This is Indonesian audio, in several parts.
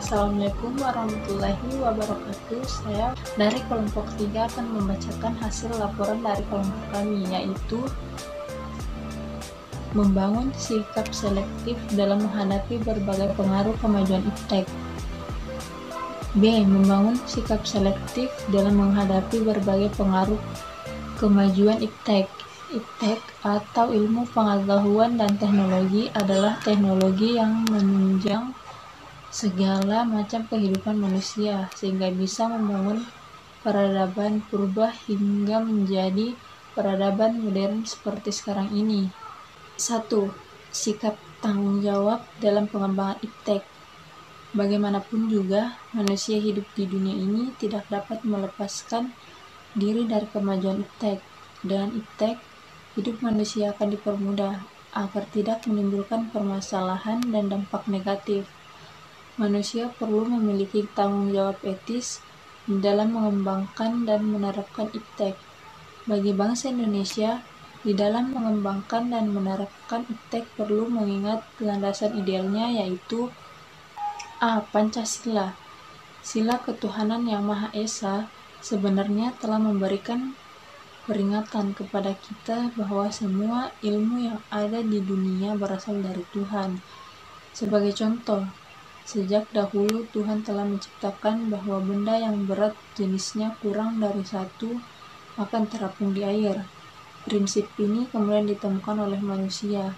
Assalamualaikum warahmatullahi wabarakatuh. Saya dari kelompok 3 akan membacakan hasil laporan dari kelompok kami, yaitu membangun sikap selektif dalam menghadapi berbagai pengaruh kemajuan iptek. B. Membangun sikap selektif dalam menghadapi berbagai pengaruh kemajuan iptek. Iptek atau ilmu pengetahuan dan teknologi adalah teknologi yang menunjang segala macam kehidupan manusia sehingga bisa membangun peradaban purba hingga menjadi peradaban modern seperti sekarang ini. 1. Sikap tanggung jawab dalam pengembangan iptek. Bagaimanapun juga, manusia hidup di dunia ini tidak dapat melepaskan diri dari kemajuan iptek. Dengan iptek, hidup manusia akan dipermudah agar tidak menimbulkan permasalahan dan dampak negatif. Manusia perlu memiliki tanggung jawab etis dalam mengembangkan dan menerapkan iptek. Bagi bangsa Indonesia, di dalam mengembangkan dan menerapkan iptek perlu mengingat landasan idealnya, yaitu A. Pancasila. Sila ketuhanan yang Maha Esa sebenarnya telah memberikan peringatan kepada kita bahwa semua ilmu yang ada di dunia berasal dari Tuhan. Sebagai contoh, sejak dahulu Tuhan telah menciptakan bahwa benda yang berat jenisnya kurang dari 1 akan terapung di air. Prinsip ini kemudian ditemukan oleh manusia.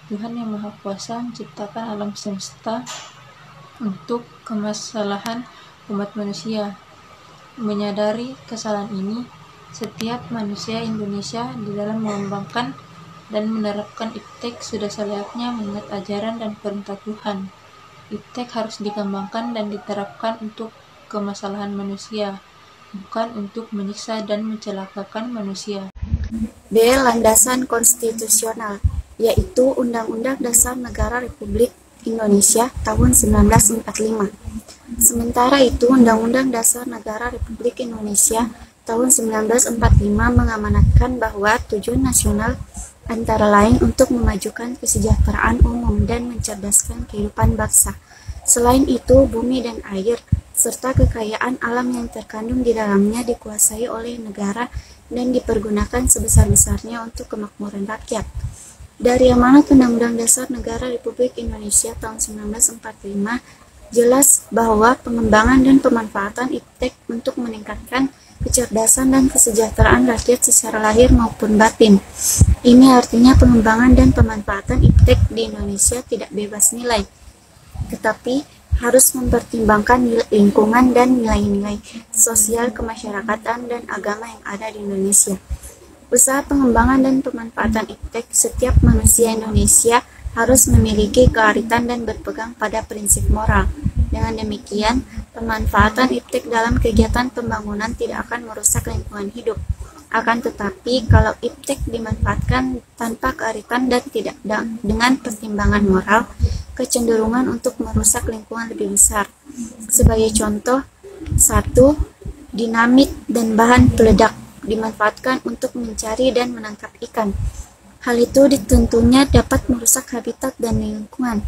Tuhan yang Maha Kuasa menciptakan alam semesta untuk kemaslahan umat manusia. Menyadari kesalahan ini, setiap manusia Indonesia di dalam mengembangkan dan menerapkan iptek sudah selayaknya mengingat ajaran dan perintah Tuhan. Iptek harus dikembangkan dan diterapkan untuk kemaslahan manusia, bukan untuk menyiksa dan mencelakakan manusia. B. Landasan konstitusional, yaitu Undang-Undang Dasar Negara Republik Indonesia tahun 1945. Sementara itu, Undang-Undang Dasar Negara Republik Indonesia tahun 1945 mengamanatkan bahwa tujuan nasional antara lain untuk memajukan kesejahteraan umum dan mencerdaskan kehidupan bangsa. Selain itu, bumi dan air, serta kekayaan alam yang terkandung di dalamnya dikuasai oleh negara dan dipergunakan sebesar-besarnya untuk kemakmuran rakyat. Dari amanat Undang-Undang Dasar Negara Republik Indonesia tahun 1945, jelas bahwa pengembangan dan pemanfaatan iptek untuk meningkatkan kecerdasan dan kesejahteraan rakyat secara lahir maupun batin. Ini artinya pengembangan dan pemanfaatan iptek di Indonesia tidak bebas nilai, tetapi harus mempertimbangkan lingkungan dan nilai-nilai sosial kemasyarakatan dan agama yang ada di Indonesia. Usaha pengembangan dan pemanfaatan iptek, setiap manusia Indonesia harus memiliki kearitan dan berpegang pada prinsip moral. Dengan demikian, pemanfaatan iptek dalam kegiatan pembangunan tidak akan merusak lingkungan hidup. Akan tetapi, kalau iptek dimanfaatkan tanpa kearitan dan tidak dengan pertimbangan moral, kecenderungan untuk merusak lingkungan lebih besar. Sebagai contoh, 1. Dinamit dan bahan peledak dimanfaatkan untuk mencari dan menangkap ikan. Hal itu tentunya dapat merusak habitat dan lingkungan.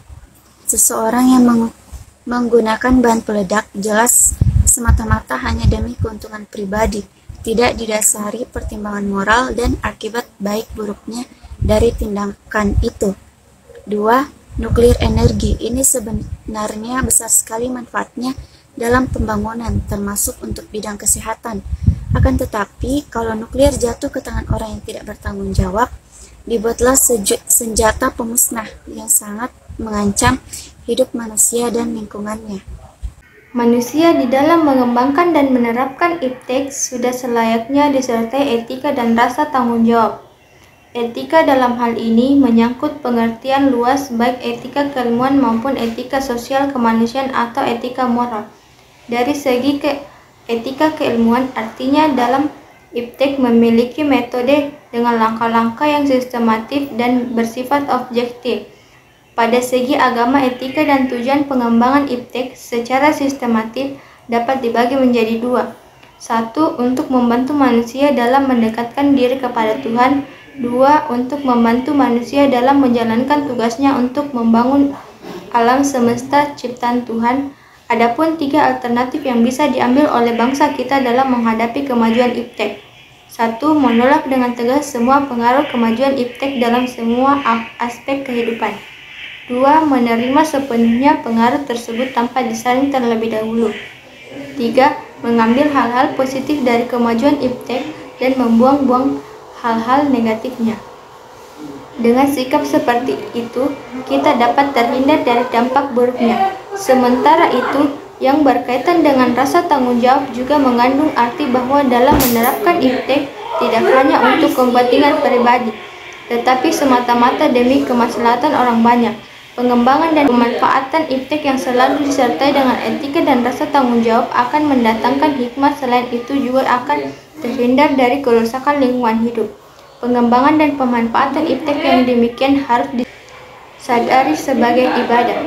Seseorang yang menggunakan bahan peledak jelas semata-mata hanya demi keuntungan pribadi, tidak didasari pertimbangan moral dan akibat baik buruknya dari tindakan itu. 2. Nuklir energi. Ini sebenarnya besar sekali manfaatnya dalam pembangunan, termasuk untuk bidang kesehatan. Akan tetapi, kalau nuklir jatuh ke tangan orang yang tidak bertanggung jawab, dibuatlah senjata pemusnah yang sangat mengancam hidup manusia dan lingkungannya. Manusia di dalam mengembangkan dan menerapkan iptek sudah selayaknya disertai etika dan rasa tanggung jawab. Etika dalam hal ini menyangkut pengertian luas baik etika keilmuan maupun etika sosial kemanusiaan atau etika moral. Dari segi etika keilmuan, artinya dalam iptek memiliki metode dengan langkah-langkah yang sistematif dan bersifat objektif. Pada segi agama, etika dan tujuan pengembangan iptek secara sistematif dapat dibagi menjadi 2. 1. Untuk membantu manusia dalam mendekatkan diri kepada Tuhan. 2. Untuk membantu manusia dalam menjalankan tugasnya untuk membangun alam semesta ciptaan Tuhan Adapun 3 alternatif yang bisa diambil oleh bangsa kita dalam menghadapi kemajuan iptek. 1. Menolak dengan tegas semua pengaruh kemajuan iptek dalam semua aspek kehidupan. 2. Menerima sepenuhnya pengaruh tersebut tanpa disaring terlebih dahulu. 3. Mengambil hal-hal positif dari kemajuan iptek dan membuang-buang hal-hal negatifnya. Dengan sikap seperti itu, kita dapat terhindar dari dampak buruknya. Sementara itu, yang berkaitan dengan rasa tanggung jawab juga mengandung arti bahwa dalam menerapkan iptek tidak hanya untuk kepentingan pribadi, tetapi semata-mata demi kemaslahatan orang banyak. Pengembangan dan pemanfaatan iptek yang selalu disertai dengan etika dan rasa tanggung jawab akan mendatangkan hikmah. Selain itu juga akan terhindar dari kerusakan lingkungan hidup. Pengembangan dan pemanfaatan iptek yang demikian harus disadari sebagai ibadah.